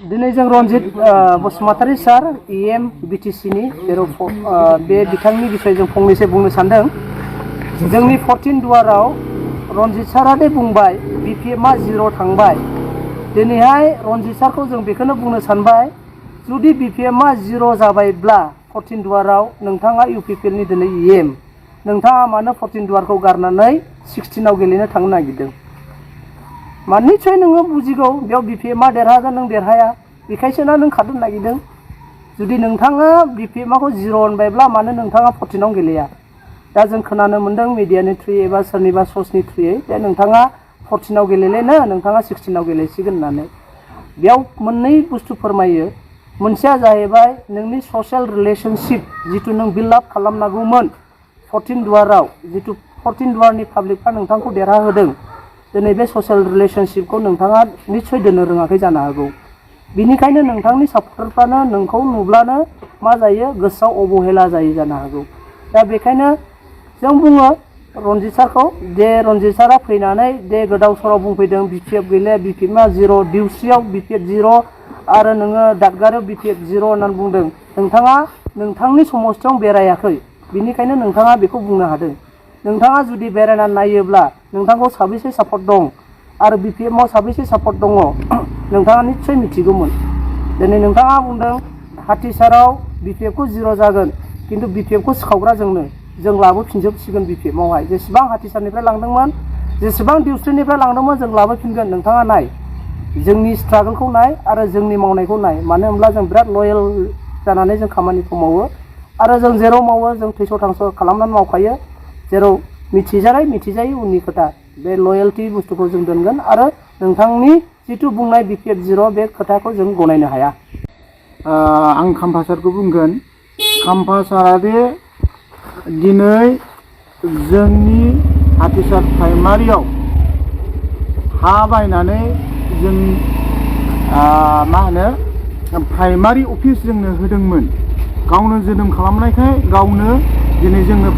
दिनै जों रनजित बसुमतारी सार इएम बिटिसिनि बे बिथांनि बिषय जों फंनैसो बुंनो सानदों। जोंनि 14 दुवाराव रनजित सारा दे बुंबाय बिपिएमआ 0 थांबाय। दिनैहाय रनजित सारखौ जों बेखौनो बुंनो सानबाय, जुदि बिपिएमआ 0 जाबायब्ला 14 दुवाराव नोंथाङा इउपिपिएलनि दिनै इएम, नोंथाङा मानो 14 दुवारखौ गारनानै 16आव गेलेनो थांनो नागिरदों? निसय नोङो बुजिगौ बेयाव बिपिएमआ देरहागोन, नों देरहाया, बेखायसोना नों खारनो नागिरदों। जुदि नोंथाङा बिपिएमखौ 0 होनबायब्ला मानो नोंथाङा 14आव गेलेया? दा जों खोनानो मोन्दों मिडियानि थ्रुयै एबा सोरनिबा सर्सनि थ्रुयै जे नोंथाङा 14आव गेलेलेनो नोंथाङा 16आव गेलेसिगोन होननानै। बेयाव मोननै बुस्थु फोरमायो। मोनसेया जाहैबाय नोंनि ससियेल रिलेशनशिप जिथु नों बिल्ड आप खालामनांगौमोन 14 दुवाराव, जिथु 14 दुवारनि पाब्लिकआ नोंथांखौ देरहाहोदों, दिनै बे ससियेल रिलेशनशिपखौ नोंथाङा निस्सय दोननो रोङाखै जानो हागौ। बिनिखायनो नोंथांनि सापर्टारफ्रानो नोंखौ नुब्लानो मा जायो, गोसोआव अबहेला जायो जानो हागौ। दा बेखायनो जों बुङो रनजित सारखौ, जे रनजित सारा फैनानै दे गोदाव सोराव बुंफैदों बिपिएफ गैले, बिपिएफआ 0, दिउस्रियाव बिपिएफ 0 आरो नोङो दादगारियाव बिपिएफ 0 होननानै बुंदों। नोंथाङा नोंथांनि समस्थियाव बेरायाखै, बिनिखायनो नोंथाङा बेखौ बुंनो हादों। नोंथाङा जुदि बेरायनानै नायोब्ला नोंथांखौ साबेसे सापर्ट दं आरो बिपिएफआव साबेसे सापर्ट दङ नोंथाङा निस्सय मिथिगौमोन। दिनै नोंथाङा बुंदों हाथिसाराव बिपिएफखौ 0 जागोन, खिन्थु बिपिएफखौ सिखावग्रा जों लाबोफिनजोबसिगोन बिपिएफआवहाय। जेसेबां हाथिसारनिफ्राय लांदोंमोन, जेसेबां दिउस्रिनिफ्राय लांदोंमोन जों लाबोफिनगोन। नोंथाङा नाय, जोंनि स्ट्रागोलखौ नाय आरो जोंनि मावनायखौ नाय। मानो होनब्ला जों बिराद लयेल जानानै जों खामानिखौ मावो आरो जों जेराव मावो जों थैस' थांस' खालामनानै मावखायो। जेराव मिथिजानाय मिथिजायै उननि खोथा, बे लयेल्टि बुस्थुखौ जों दोनगोन आरो नोंथांनि जिथु बुंनाय बिपिएफ 0 बे खोथाखौ जों गनायनो हाया। आं खाम्फा सारखौ बुंगोन, खाम्फा सारा दे दिनै जोंनि हाथिसार प्राइमारियाव हा बायनानै जों मा होनो प्राइमारि अफिस जोंनो होदोंमोन। गावनो जोनोम खालामनायखाय गावनो दिनै जोंनो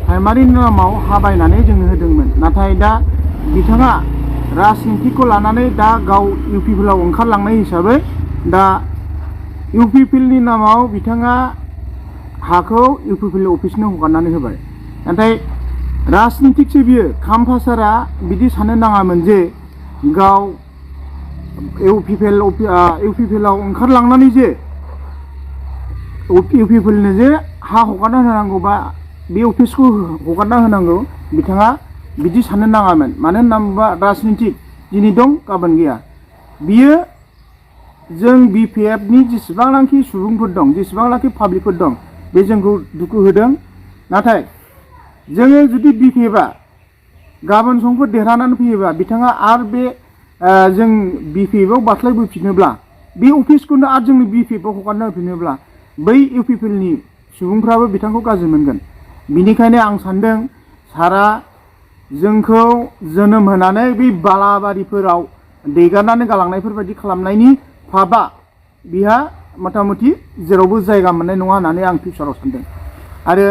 प्राइमारिनि नामाव हा बायनानै जोंनो होदोंमोन। नाथाय दा बिथाङा राजनितिखौ लानानै दा गाव इउपिपिएलआव ओंखारलांनाय हिसाबै दा इउपिपिएलनि नामाव बिथाङा हाखौ इउपिपिएल अफिसनो हगारनानै होबाय। नाथाय राजनितिकसो बियो। खाम्फा सारा बिदि साननो नाङामोन जे गाव इउपिपिएलआव ओंखारलांनानै जे इउपिपिएलनो जे हा हगारना होनांगौ बा बे अफिसखौ हगारना होनांगौ, बिथाङा बिदि साननो नाङामोन। मानो होनना बुङोबा राजनितिक दिनै दं गाबोन गैया। बियो जों बिपिएफनि जेसेबांनाखि सुबुंफोर दं, जेसेबांनाखि पाब्लिकफोर दं, बे जोंखौ दुखु होदों। नाथाय जोङो जुदि बिपिएफआ गाबोन समफोर देरहानानै फैयोबा बिथाङा आरो बे जों बिपिएफआव बास्लायबोफिनोब्ला, बे अफिसखौनो आरो जोंनि बिपिएफआव हगारना होफिनोब्ला बै इउपिपिएलनि सुबुंफ्राबो बिथांखौ गाज्रि मोनगोन। बिनिखायनो आं सान्दों सारा जोंखौ जोनोम होनानै बै बालाबारिफोराव दैगारनानै गालांनायफोरबायदि खालामनायनि फाबा बिहा मथा मथि जेरावबो जायगा मोननाय नङा होननानै आं फिउचाराव सान्दों। आरो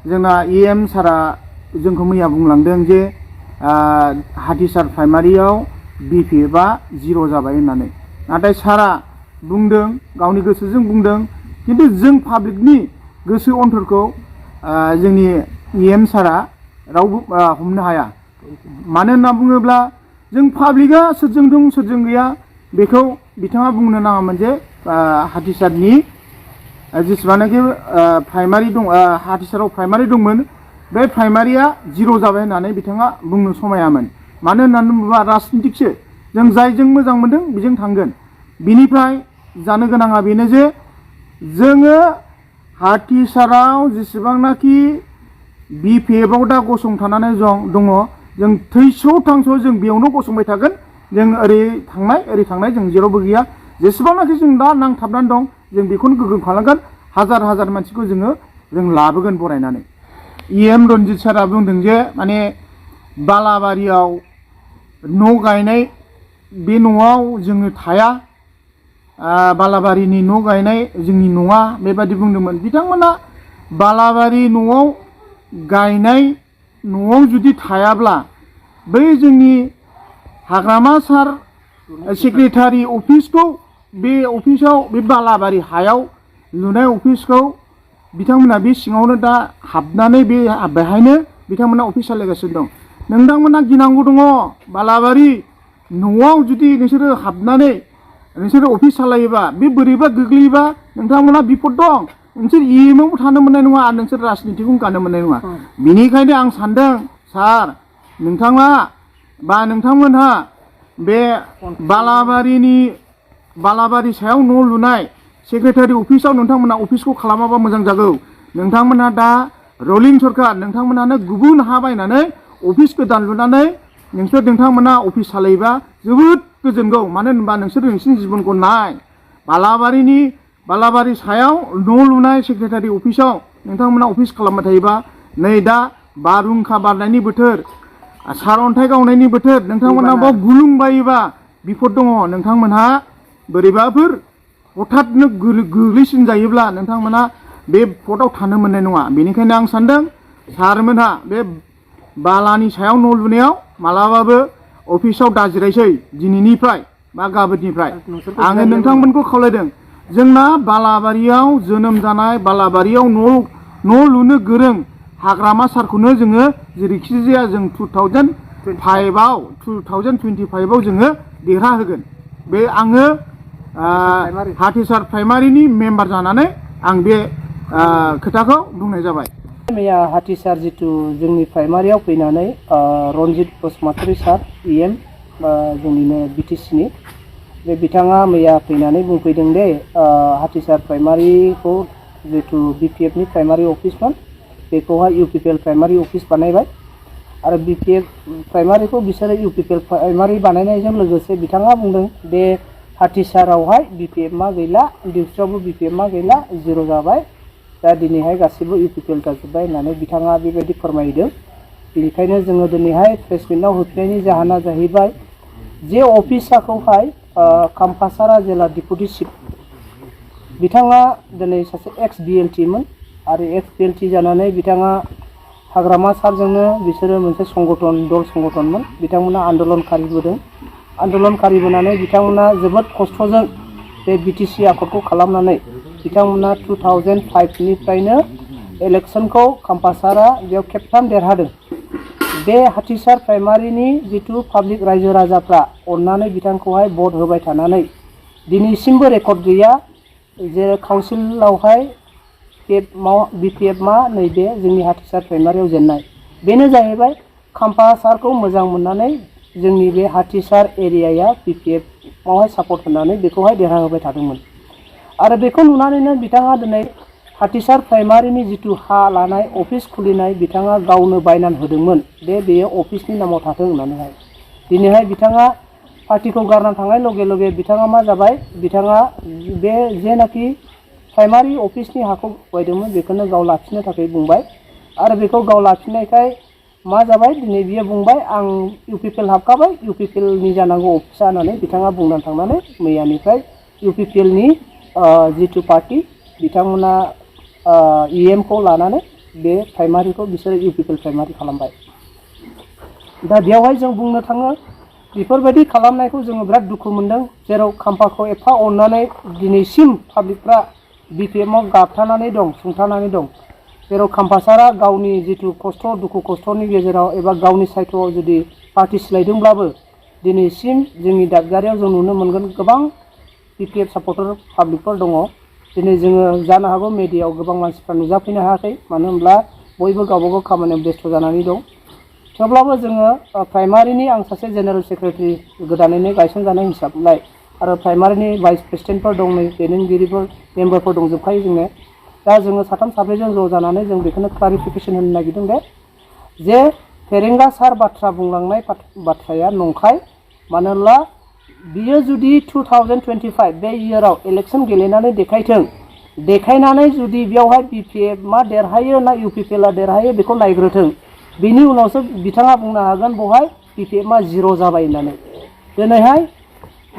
जोंना इएम सारा जोंखौ मैया बुंलांदों जे हाथिसार प्राइमारियाव बिपिएफआ 0 जाबाय होननानै। नाथाय सारा बुंदों, गावनि गोसोजों बुंदों, खिन्थु जों पाब्लिकनि गोसो अन्थरखौ जोंनि इएम सारा रावबो हमनो हाया। मानो होनना बुङोब्ला जों पाब्लिकआ सोरजों दं सोरजों गैया बेखौ बिथाङा बुंनो नाङामोन जे हाथिसारनि जेसेबांनाखि प्राइमारि दं, हाथिसाराव प्राइमारि दंमोन, बे प्राइमारिया 0 जाबाय होननानै बिथाङा बुंनो समायामोन। मानो होननानै बुङोब्ला राजनितिकसो, जों जायजों मोजां मोनदों बेजों थांगोन। बिनिफ्राय जानो गोनाङा बेनो जे जोङो हाथिसाराव जेसेबांनाखि बिपिएफआव दा गसंथानानै दङ, जों थैस' थांस' जों बेयावनो गसंबाय थागोन। जों ओरै थांनाय जों जेरावबो गैया। जेसेबांनाखि जों दा नांथाबनानै दं जों बेखौनो गोग्गोम खालामगोन। हाजार मानसिखौ जों लाबोगोन बरायनानै। इएम रनजित सारा बुंदों जे माने बालाबारियाव न' गायनाय, बे न'आव जोङो थाया, बालाबारिनि न' गायनाय जोंनि नङा, बेबादि बुंदोंमोन। बिथांमोना बालाबारि न'आव गायनाय न'आव जुदि थायाब्ला बै जोंनि हाग्रामा सार सेक्रेटारि अफिसखौ बे अफिसाव बे बालाबारि हायाव लुनाय अफिसखौ बिथांमोना बे सिङावनो दा हाबनानै बे बेहायनो बिथांमोना अफिस सालायगासिनो दं। नोंथांमोना गिनांगौ दङ बालाबारि न'आव जुदि नोंसोरो हाबनानै नोंसोरो अफिस सालायोबा बे बोरैबा गोग्लैयोबा नोंथांमोना बिपद दं। नोंसोर इएमआवबो थानो मोननाय नङा आरो नोंसोर राजनितिखौ गानो मोननाय नङा। बिनिखायनो आं सानदों सार नोंथाङा बा नोंथांमोनहा बे बालाबारि सायाव न' लुनाय सेक्रेटारि अफिसाव नोंथांमोना अफिसखौ खालामाबा मोजां जागौ। नोंथांमोनहा दा रलिं सरकार नोंथांमोनानो गुबुन हा बायनानै अफिस गोदान लुनानै नोंथांमोना अफिस सालायोबा जोबोद गोजोनगौ। मानो होनबा नोंसोरनि जिबनखौ नाय बालाबारि सायाव न' लुनाय सेक्रेटारि अफिसाव नोंथांमोना अफिस खालामबाय थायोबा नै दा बारहुंखा बारनायनि बोथोर सारअन्थाइ गावनायनि बोथोर नोंथांमोना बाव गुलुंबायोबा बिपद दङ। नोंथांमोनहा बोरैबाफोर हठाथनो गोग्लैसिन जायोब्ला नोंथांमोना बे पदआव थानो मोननाय नङा। बेनिखायनो आं सानदों सारमोनहा बे बालानि सायाव न' लुनायाव मालाबाबो अफिसाव दाजिरायसै दिनैनिफ्राय बा गाबोननिफ्राय आङो नोंथांमोनखौ खावलायदों। जोंना बालाबारियाव जोनोम जानाय बालाबारियाव न' लुनो गोरों हाग्रामा सारखौनो जोङो जेरैखि जाया जों 2025आव जोङो देरहा होगोन। बे आङो हाथिसार प्राइमारिनि मेम्बार जानानै आं बे खोथाखौ बुंनाय जाबाय। मैया हाथिसार जितु जोंनि प्राइमारियाव फैनानै रनजित बसुमतारी सार इएम जोंनिनो बिटिसिनि बे बिथाङा मैया फैनानै बुंफैदों दे हाथिसार प्राइमारिखौ जितु बिपिएफनि प्राइमारि अफिसमोन बेखौहाय इउपिपिएल प्राइमारि अफिस बानायबाय आरो बिपिएफ प्राइमारिखौ बिसोरो इउपिपिएल प्राइमारि बानायनायजों लोगोसे बिथाङा बुंदों दे हाथिसारावहाय बिपिएफआ गैला डिउस्रियावबो बिपिएफआ गैला जिर' जाबाय दा दिनैहाय गासिबो इउपिपिएल जाजोब्बाय होननानै बिथाङा बेबायदि फोरमायदों। बेनिखायनो जोङो दिनैहाय प्रेस मिटआव होफैनायनि जाहोना जाहैबाय जे अफिसाखौहाय कामपासारा जिल्ला डिपुटि चिफ बिथाङा दिनै सासे एक्स बिएलटिमोन आरो एक्स बिएलटि जानानै बिथाङा हाग्रामा सारजोंनो बिसोरो मोनसे दल संगठनमोन बिथांमोना आन्दलन खारिबोनानै बिथांमोना जोबोद खस्थ'जों बे बिटिसि आखदखौ खालामनानै बिथांमोना 2005निफ्रायनो इलेक्सनखौ कामपासारा बेयाव खेबथाम देरहादों। बे हाथिसार प्राइमारिनि जितु पाब्लिक रायजो राजाफ्रा अननानै बिथांखौहाय भट होबाय थानानै दिनैसिमबो रेकर्ड गैया जे काउन्सिलावहाय बिपिएफआ नैबे जोंनि हाथिसार प्राइमारियाव जेननाय बेनो जाहैबाय कामपासारखौ मोजां मोननानै जोंनि बे हाथिसार एरियाया बिपिएफआवहाय सापर्ट होनानै बेखौहाय देरहाहोबाय थादोंमोन आरो बेखौ नुनानैनो बिथाङा दिनै हाथिसार प्राइमारिनि जितु हा लानाय अफिस खुलिनाय बिथाङा गावनो बायनानै होदोंमोन बेयो अफिसनि नामाव थाथों होननानैहाय दिनैहाय बिथाङा पार्टिखौ गारना थांनाय लगे लगे बिथाङा मा जाबाय बिथाङा बे जेनाखि प्राइमारि अफिसनि हाखौ बायदोंमोन बेखौनो गाव लाखिनो थाखाय बुंबाय आरो बेखौ गाव लाखिनायखाय मा जाबाय दिनै बियो बुंबाय आं इउपिपिएल हाबखाबाय इउपिपिएलनि जानांगौ अफिसा होननानै बिथाङा बुंनानै थांनानै मैयानिफ्राय इउपिपिएलनि जितु पार्टि बिथांमोना इएमखौ लानानै बे प्राइमारिखौ बिसोरो इउपिपिएल प्राइमारि खालामबाय। दा बेयावहाय जों बुंनो थाङो बेफोरबायदि खालामनायखौ जोङो बिराद दुखु मोनदों जेराव काम्पाखौ एफा अननानै दिनैसिम पाब्लिकफ्रा बिपिएफआव गाबथानानै दं सुंथानानै दं जेराव काम्पासारा गावनि जितु दुखु खस्थ'नि गेजेराव एबा गावनि सायथ'आव जुदि पार्टि सोलायदोंब्लाबो दिनैसिम जोंनि दागगारियाव जों नुनो मोनगोन गोबां बिपिएफ सापर्टार पाब्लिकफोर दङ। दिनै जोङो जानो हागौ मेडियायाव गोबां मानसिफ्रा नुजाफैनो हायाखै मानो होनब्ला बयबो गावबागाव खामानियाव बेस्थ' जानानै दं। थेवब्लाबो जोङो प्राइमारिनि आं सासे जेनेरेल सेक्रेटारि गोदानैनो गायसनजानाय हिसाबलाय आरो प्राइमारिनि भाइस प्रेसिडेन्टफोर दं नै दैदेनगिरिफोर मेम्बारफोर दंजोबखायो जोंनो दा जोङो साथाम साब्रैजों ज' जानानै जों बेखौनो क्लारिफिकेसन होनो नागिरदों जे फेरेंगा सार बाथ्रा बुंलांनाय बाथ्राया नंखाय मानो होनब्ला बियो जुदि 2025 बे इयाराव इलेक्सन गेलेनानै देखायनानै जुदि बेयावहाय बिपिएफआ देरहायो ना इउपिपिएलआ देरहायो बेखौ नायग्रोथों बिनि उनावसो बिथाङा बुंनो हागोन बहाय बिपिएफआ जिर' जाबाय होननानै। दिनैहाय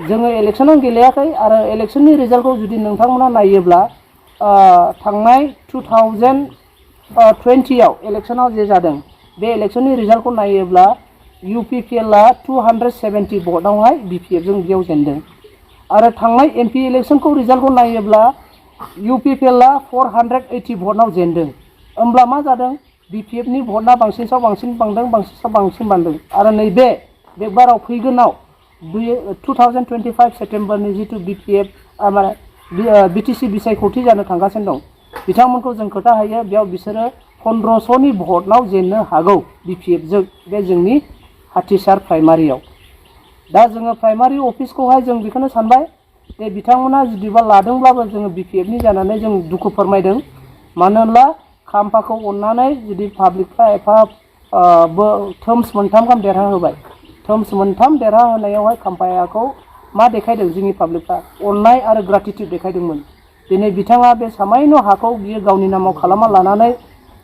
जोङो इलेक्सनाव गेलेयाखै आरो इलेक्सननि रिजाल्टखौ जुदि नोंथांमोना नायोब्ला थांनाय 2020आव इलेक्सनाव जे जादों बे इलेक्सननि रिजाल्टखौ नायोब्ला UPPL 270 भटआवहाय BPF जों बेयाव जेनदों आरो थांनाय MP इलेक्शनखौ रिजाल्टखौ नायोब्ला UPPL 480 भटआव जेनदों होमब्ला मा जादों BPF नि भटआ बांसिनसाव बांसिन बांदों बांसिनसाव बांसिन बांदों आरो नैबे बाराव फैगोनाव 2025 सेप्टेम्बरनि जितु BPF BTC बिसायख'थि जानो थांगासिनो दं बिथांमोनखौ जों खोथा हायो बेयाव बिसोरो 1500नि भटआव जेननो हागौ BPF जों बे जोंनि हाथिसार प्राइमारियाव दा जोङो प्राइमारि अफिसखौहाय जों बेखौनो सानबाय जे बिथांमोना जुदिबा लादोंब्लाबो जोङो BPF नि जानानै जों दुखु फोरमायदों मानो होनब्ला खाम्फाखौ अननानै जुदि पाब्लिकफ्रा एफा थर्म्स मोनथाम गाहाम देरहा होबाय थर्म्स मोनथाम देरहा होनायावहाय खाम्फाखौ मा देखायदों जोंनि पाब्लिकफ्रा अननाय आरो ग्रेटिट्युड देखायदोंमोन दिनै बिथाङा बे सामायन' हाखौ बियो गावनि नामाव खालामना लानानै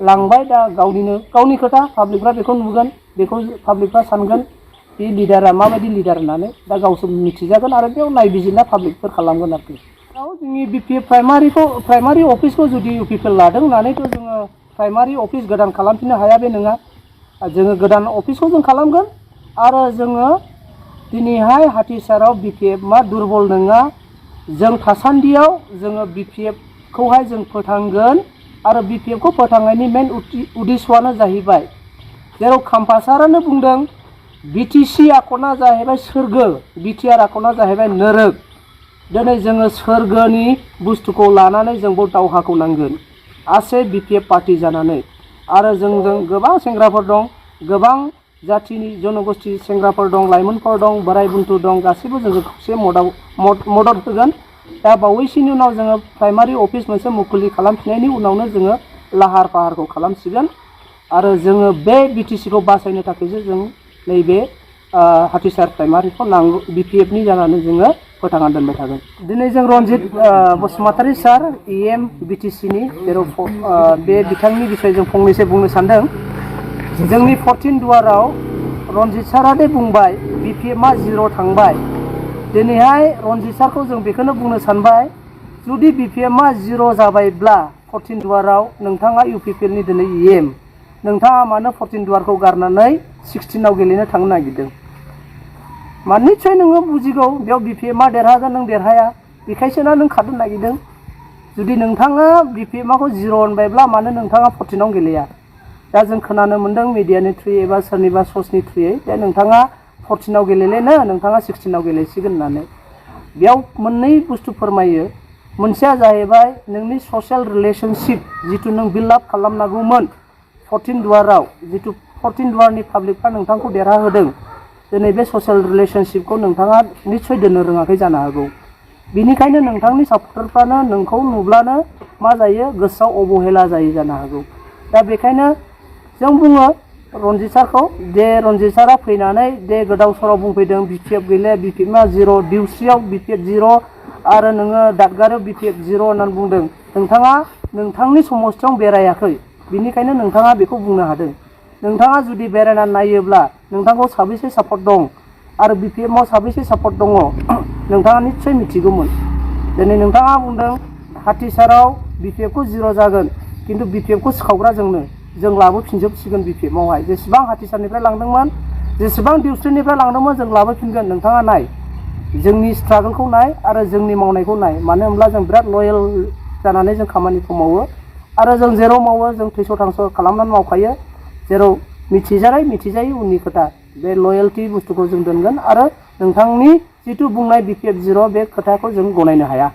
लांबाय दा गावनि खोथा पाब्लिकफ्रा बेखौ नुगोन बेखौ पाब्लिकफ्रा सानगोन बे लिडारा माबायदि लिडार होननानै दा गावसोर मिथिजागोन आरो बेयाव नायबिजिरना पाब्लिकफोर खालामगोन आरोखि जोंनि BPF प्राइमारि अफिसखौ जुदि UPPL लादों होननानैथ' जोङो प्राइमारि अफिस गोदान खालामफिननो हाया बे नङा जोङो गोदान अफिसखौ जों खालामगोन आरो जोङो दिनैहाय हाथिसाराव BPF मा दुरबल नङा जों थासान्दियाव जोङो BPF खौहाय जों फोथांगोन आरो BPF खौ फोथांनायनि मेन उद्देश्यआनो जाहैबाय जेराव खाम्फा सारानो बुंदों BTC आखना जाहैबाय सोरगो BTR आखना जाहैबाय नोरोग दिनै जोङो सोरगोनि बुस्थुखौ लानानै जोंबो दावहाखौ नांगोन आसे BPF पार्टी जानानै आरो जोंजों गोबां सेंग्राफोर दं गोबां जाथिनि जनगोष्ठी सेंग्राफोर दं लाइमोनफोर दं बोराय बुन्थु दं गासैबो जोंखौ खौसे मदद होगोन दा बावैसोनि उनाव जोङो प्राइमारि अफिस मोनसे मुखुलि खालामफिननायनि उनावनो जोङो लाहार फाहारखौ खालामसिगोन आरो जोङो बे BTC खौ बासायनो थाखायसो जों नैबे हाथिसार प्राइमारिखौ नांगौ BPF नि जानानै जोङो फोथांना दोनबाय थागोन दिनै जों रनजित बसुमतारी सार EM BTC नि जेराव बे बिथांनि बिषय जों फंनैसो बुंनो सानदों जोंनि 14 दुवाराव रनजित सारा दे बुंबाय BPF मा 0 थांबाय दिनैहाय रनजित सारखौ जों बेखौनो बुंनो सानबाय जुदि BPF मा 0 जाबायब्ला 14 दुवाराव नोंथाङा UPPL नि दिनै EM नोंथाङा मानो 14 दुवारखौ गारनानै 16 आव गेलेनो थांनो नागिरदों मा निश्चय नोङो बुजिगौ बेयाव BPF मा देरहागोन नों देरहाया बेखायसोना नों खारनो नागिरदों जुदि नोंथाङा BPF माखौ 0 होनबायब्ला मानो नोंथाङा 14 आव गेलेया दा जों खोनानो मोनदों मिडियानि थ्रुयै एबा सोरनिबा सर्सनि थ्रुयै जे नोंथाङा 14 आव गेलेलेनो नोंथाङा 16 आव गेलेसिगोन होननानै बेयाव मोननै बुस्थु फोरमायो मोनसेया जाहैबाय नोंनि ससियेल रिलेशनशिप जितु नों बिल्ड आप खालामनांगौमोन 14 दुवाराव जितु 14 दुवारनि पाब्लिकफ्रा नोंथांखौ देरहा होदों दिनै बे ससियेल रिलेशनशिपखौ नोंथाङा निश्चय दोननो रोङाखै जानो हागौ बिनिखायनो नोंथांनि सापर्टारफ्रानो नोंखौ नुब्लानो मा जायो गोसोआव अबहेला जायो जानो हागौ दा बेखायनो जों बुङो रनजित सारखौ जे रनजित सारा फैनानै जे गोदाव सोराव बुंफैदों BPF गैले BPF मा 0 दिउस्रियाव BPF 0 आरो नोङो दादगारियाव BPF 0 होननानै बुंदों नोंथाङा नोंथांनि समस्थियाव बेरायाखै बिनिखायनो नोंथाङा बेखौ बुंनो हादों नोंथाङा जुदि बेरायनानै नायोब्ला नोंथांखौ साबेसे सापर्ट दं आरो BPF आव साबेसे सापर्ट दङ नोंथाङा निश्चय मिथिगौमोन दिनै नोंथाङा बुंदों हाथिसाराव BPF खौ 0 जागोन किन्तु BPF खौ सिखावग्रा जों लाबोफिनजोबसिगोन BPF आवहाय जेसेबां हाथिसारनिफ्राय लांदोंमोन जेसेबां दिउस्रिनिफ्राय लांदोंमोन जों लाबोफिनगोन नोंथाङा नाय जोंनि स्ट्रागलखौ नाय आरो जोंनि मावनायखौ नाय मानो होनब्ला जों बिराद लयेल जानानै जों खामानिखौ मावो आरो जों जेराव मावो जों थैस' थांस' खालामनानै मावखायो जेराव मिथिजानाय मिथिजायै उननि खोथा बे लयेल्टी बुस्थुखौ जों दोनगोन आरो नोंथांनि जितु बुंनाय BPF 0 बे खोथाखौ जों गनायनो हाया